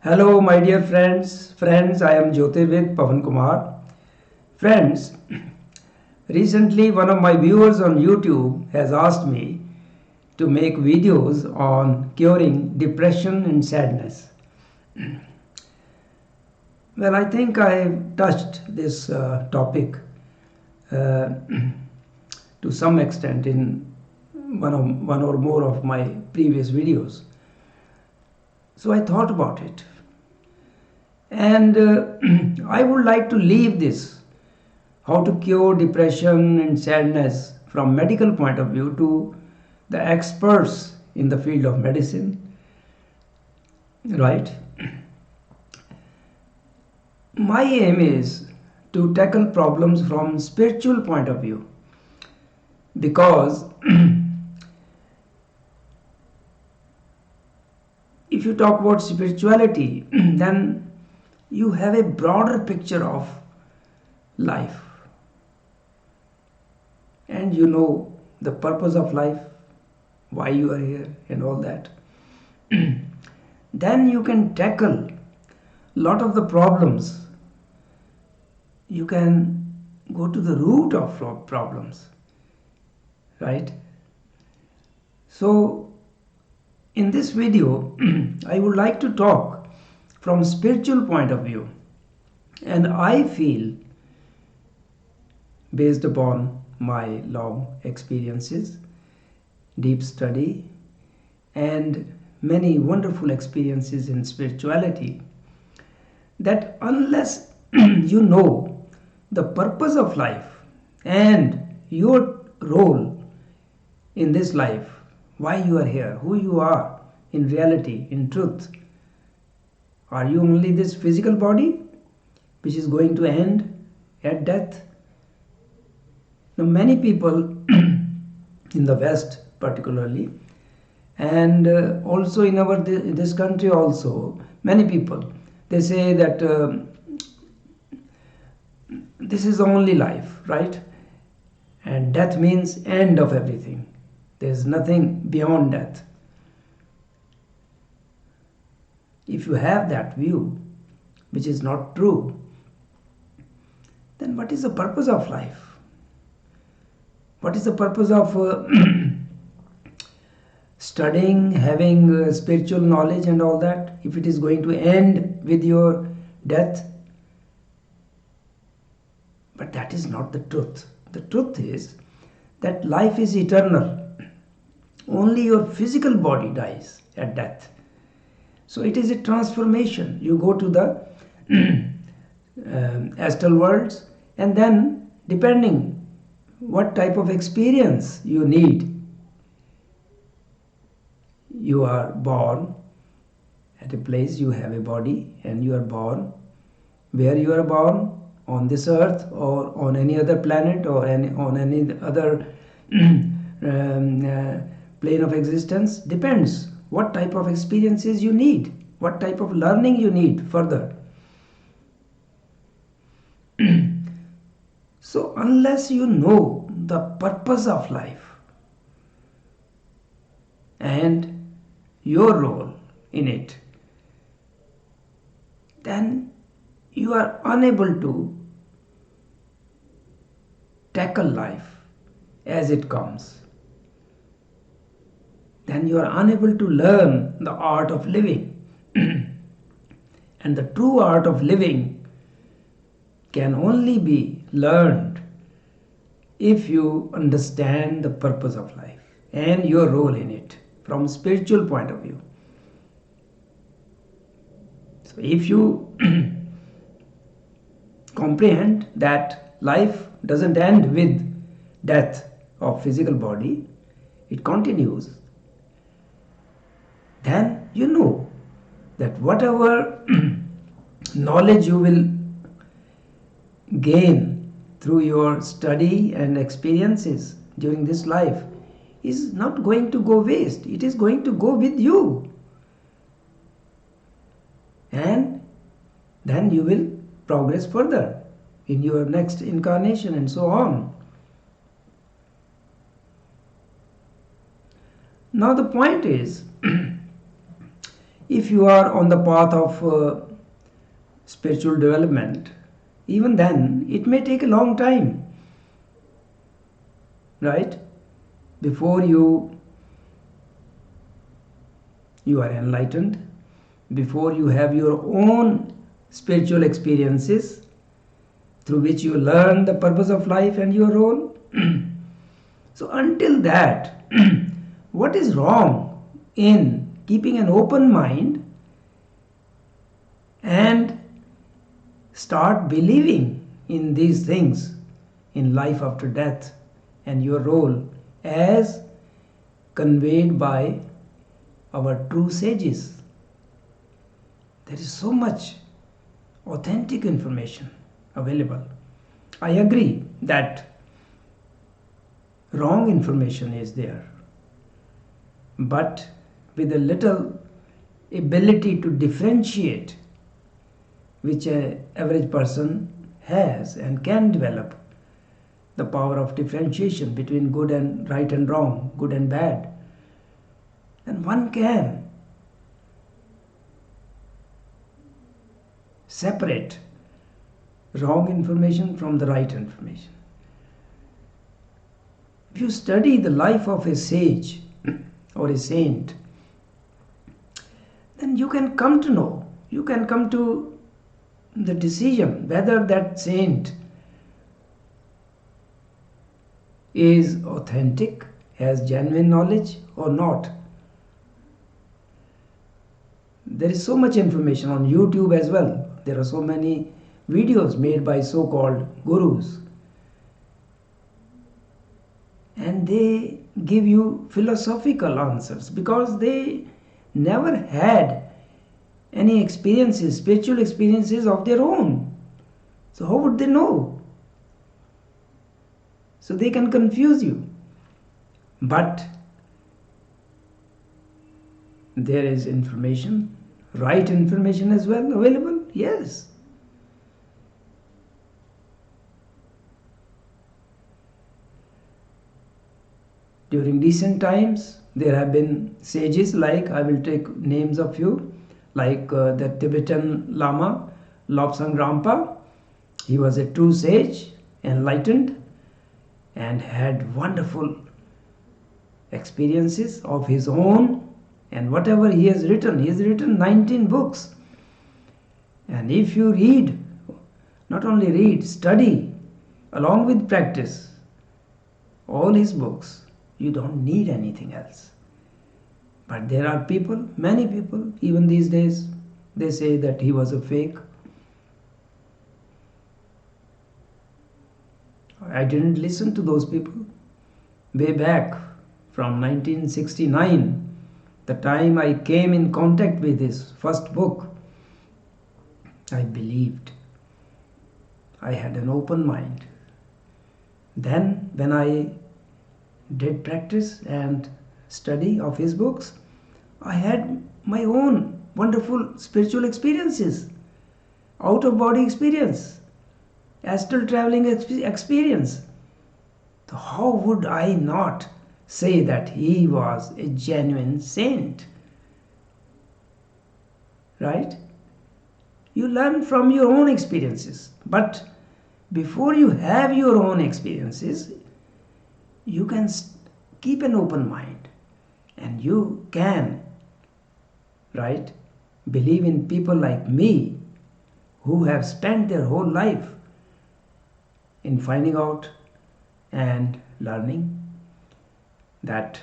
Hello, my dear friends. Friends, I am Jyotirvid Pavan Kumar. Friends, recently one of my viewers on YouTube has asked me to make videos on curing depression and sadness. Well, I think I have touched this topic uh, to some extent in one or more of my previous videos. So I thought about it. And I would like to leave this how to cure depression and sadness from medical point of view to the experts in the field of medicine, right? My aim is to tackle problems from spiritual point of view because if you talk about spirituality then you have a broader picture of life and you know the purpose of life, why you are here and all that. Then you can tackle lot of the problems. You can go to the root of problems, right? So in this video I would like to talk from spiritual point of view, and I feel based upon my long experiences, deep study, and many wonderful experiences in spirituality, that unless you know the purpose of life and your role in this life, why you are here, who you are in reality, in truth, are you only this physical body which is going to end at death? Now, many people in the West, particularly, and also in our this country, also many people they say that this is the only life, right? And death means end of everything. There is nothing beyond death. If you have that view, which is not true, then what is the purpose of life? What is the purpose of studying, having spiritual knowledge and all that, if it is going to end with your death? But that is not the truth. The truth is that life is eternal. Only your physical body dies at death. So it is a transformation. You go to the astral worlds, and then depending what type of experience you need, you are born at a place, you have a body, and you are born where you are born, on this earth or on any other planet or on any other plane of existence, depends what type of experiences you need, what type of learning you need further. So unless you know the purpose of life and your role in it, then you are unable to tackle life as it comes. Then you are unable to learn the art of living. And the true art of living can only be learned if you understand the purpose of life and your role in it from spiritual point of view. So if you comprehend that life doesn't end with death of physical body, it continues, then you know that whatever knowledge you will gain through your study and experiences during this life is not going to go waste. It is going to go with you, and then you will progress further in your next incarnation and so on. Now the point is if you are on the path of spiritual development, even then it may take a long time, right? Before you are enlightened, before you have your own spiritual experiences through which you learn the purpose of life and your role. So until that, what is wrong in keeping an open mind and start believing in these things, in life after death and your role as conveyed by our true sages? There is so much authentic information available. I agree that wrong information is there, but with a little ability to differentiate, which an average person has and can develop, the power of differentiation between good and right and wrong, good and bad, then one can separate wrong information from the right information. If you study the life of a sage or a saint, then you can come to know, you can come to the decision whether that saint is authentic, has genuine knowledge or not. There is so much information on YouTube as well. There are so many videos made by so-called gurus, and they give you philosophical answers because they never had any experiences, spiritual experiences of their own. So how would they know? So they can confuse you. But there is information, right information as well available. Yes. During recent times, there have been sages like, I will take names of few, like the Tibetan Lama, Lobsang Rampa. He was a true sage, enlightened, and had wonderful experiences of his own. And whatever he has written 19 books. And if you read, not only read, study, along with practice, all his books, you don't need anything else. But there are people, many people, even these days, they say that he was a fake. I didn't listen to those people. Way back from 1969, the time I came in contact with his first book, I believed. I had an open mind. Then when I did practice and study of his books, I had my own wonderful spiritual experiences, out of body experience, astral traveling experience. So how would I not say that he was a genuine saint? Right? You learn from your own experiences, but before you have your own experiences, you can keep an open mind, and you can, right, believe in people like me who have spent their whole life in finding out and learning that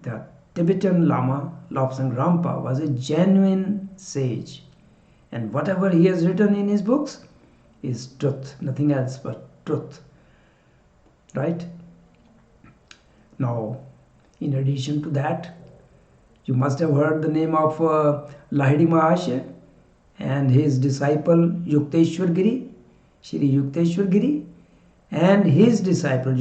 the Tibetan Lama Lobsang Rampa was a genuine sage, and whatever he has written in his books is truth, nothing else but truth, right? Now, in addition to that, you must have heard the name of Lahiri Mahasaya and his disciple Yukteswar Giri, Shri Yukteswar Giri, and his disciple of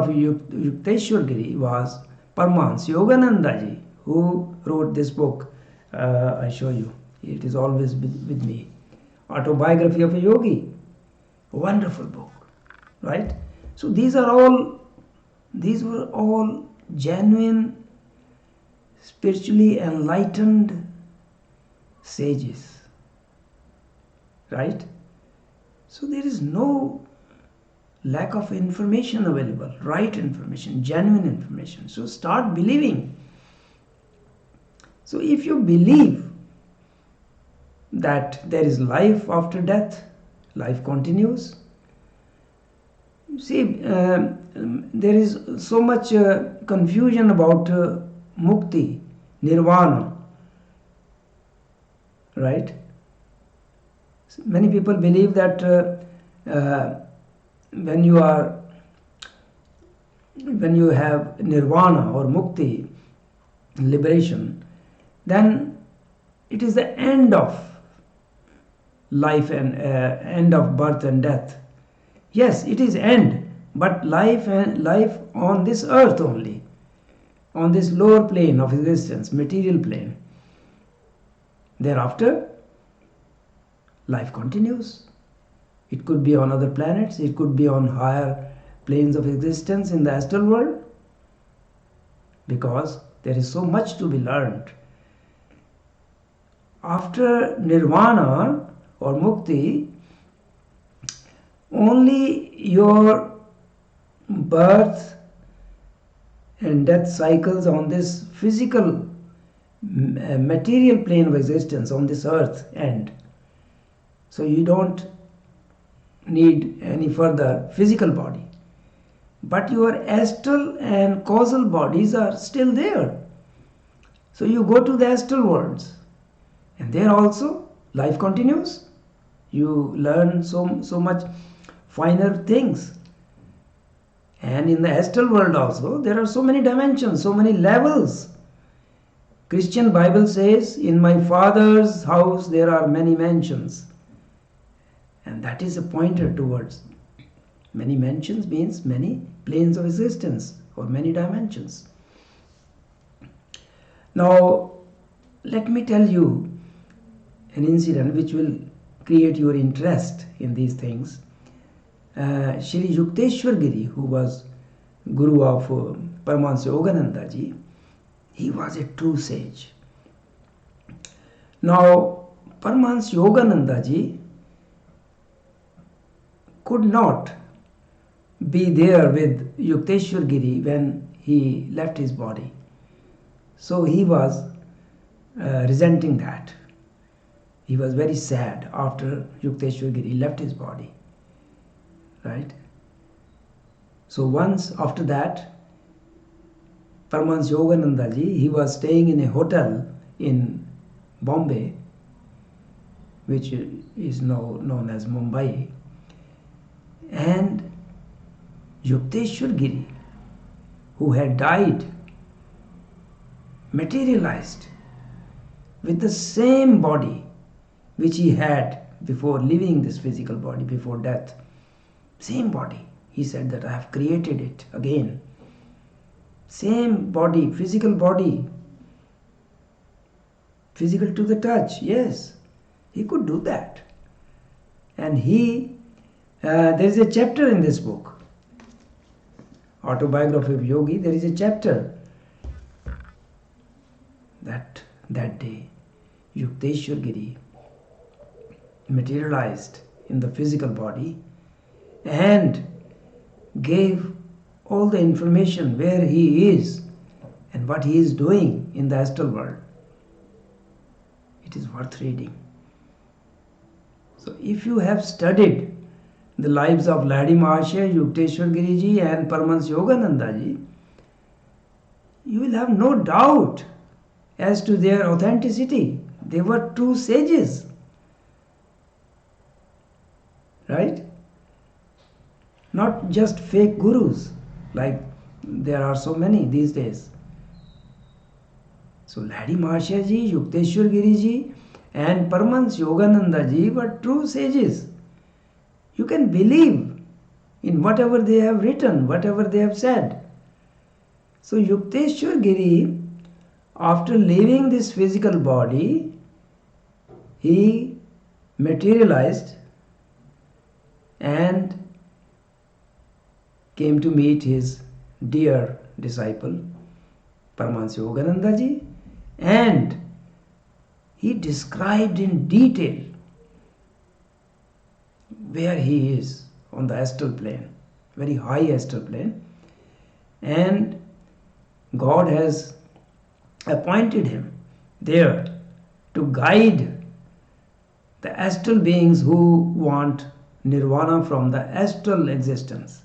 Yukteswar Giri was Paramahansa Yogananda ji, who wrote this book. I show you, it is always with me. Autobiography of a Yogi, a wonderful book, right? So these were all genuine spiritually enlightened sages, right? So there is no lack of information available, right information, genuine information. So start believing. So if you believe that there is life after death, life continues. See, there is so much confusion about mukti, nirvana, right? Many people believe that when you have nirvana or mukti, liberation, then it is the end of life and end of birth and death. Yes, it is end, but life on this earth only, on this lower plane of existence, material plane. Thereafter, life continues. It could be on other planets, it could be on higher planes of existence in the astral world, because there is so much to be learned. After nirvana or mukti, only your birth and death cycles on this physical material plane of existence on this earth end. So you don't need any further physical body, but your astral and causal bodies are still there. So you go to the astral worlds, and there also life continues. You learn so much finer things. And in the astral world also, there are so many dimensions, so many levels. Christian Bible says, in my Father's house there are many mansions. And that is a pointer towards many mansions, means many planes of existence or many dimensions. Now, let me tell you an incident which will create your interest in these things. Shri Yukteswar Giri, who was Guru of Paramahansa Yogananda ji, he was a true sage. Now, Paramahansa Yogananda ji could not be there with Yukteswar Giri when he left his body. So he was resenting that. He was very sad after Yukteswar Giri left his body. Right? So once after that, Paramahansa Yogananda ji, he was staying in a hotel in Bombay, which is now known as Mumbai, and Yukteswar Giri, who had died, materialized with the same body which he had before leaving this physical body, before death. Same body. He said that I have created it again. Same body, physical body. Physical to the touch, yes. He could do that. And there is a chapter in this book, Autobiography of Yogi. There is a chapter that day Yukteswar Giri materialized in the physical body and gave all the information where he is and what he is doing in the astral world. It is worth reading. So if you have studied the lives of Lahiri Mahashaya, Yukteswar Giri ji and Paramahansa Yogananda ji, you will have no doubt as to their authenticity. They were true sages. Right? Not just fake gurus, like there are so many these days. So Lahiri Mahashaya ji, Yukteswar Giri ji and Paramahansa Yogananda ji were true sages. You can believe in whatever they have written, whatever they have said. So Yukteswar Giri, after leaving this physical body, he materialized and came to meet his dear disciple Paramahansa Yogananda ji, and he described in detail where he is on the astral plane, very high astral plane, and God has appointed him there to guide the astral beings who want nirvana from the astral existence.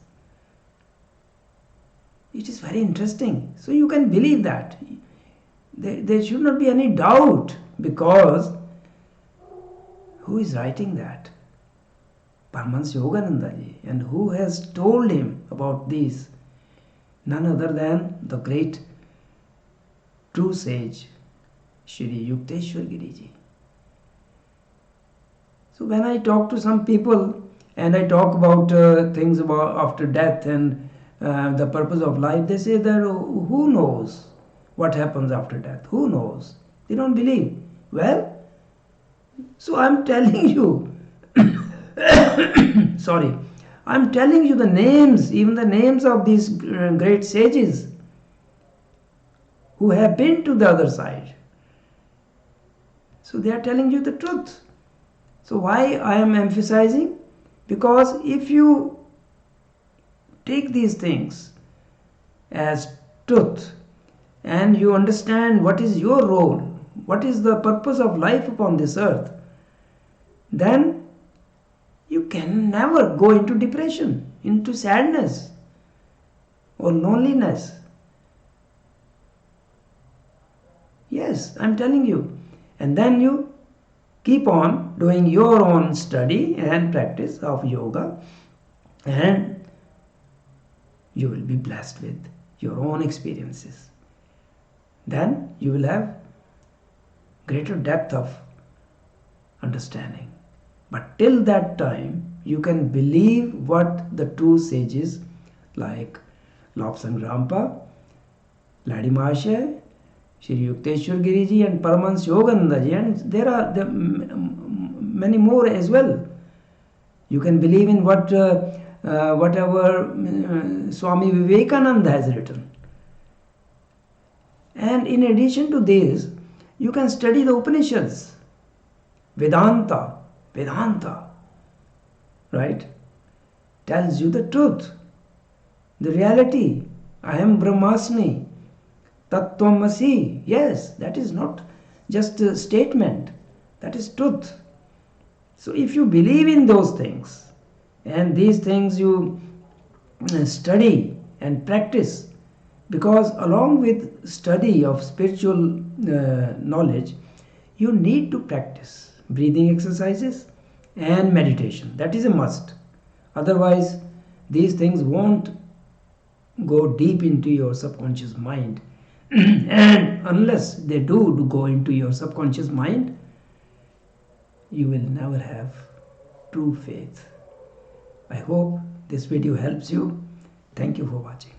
It is very interesting. So you can believe that. There should not be any doubt, because who is writing that? Paramahansa Yogananda ji. And who has told him about this? None other than the great true sage, Shri Yukteswar Giri ji. So when I talk to some people and I talk about things about after death and the purpose of life, they say that who knows what happens after death? Who knows? They don't believe. Well, so I'm telling you, sorry, I'm telling you the names, even the names of these great sages who have been to the other side. So they are telling you the truth. So why I am emphasizing? Because if you take these things as truth and you understand what is your role, what is the purpose of life upon this earth, then you can never go into depression, into sadness or loneliness. Yes, I'm telling you. And then you keep on doing your own study and practice of yoga, and you will be blessed with your own experiences. Then you will have greater depth of understanding. But till that time, you can believe what the true sages like Lobsang Rampa, Ladi Mahasaya, Shri Yukteswar Giri ji and Paramahansa Yogananda ji, and there are many more as well. You can believe in whatever Swami Vivekananda has written. And in addition to this, you can study the Upanishads, Vedanta, right? Tells you the truth, the reality. I am Brahmasmi. Tattvamasi, yes, that is not just a statement, that is truth. So if you believe in those things, and these things you study and practice, because along with study of spiritual knowledge, you need to practice breathing exercises and meditation. That is a must. Otherwise, these things won't go deep into your subconscious mind. And unless they do go into your subconscious mind, you will never have true faith. I hope this video helps you. Thank you for watching.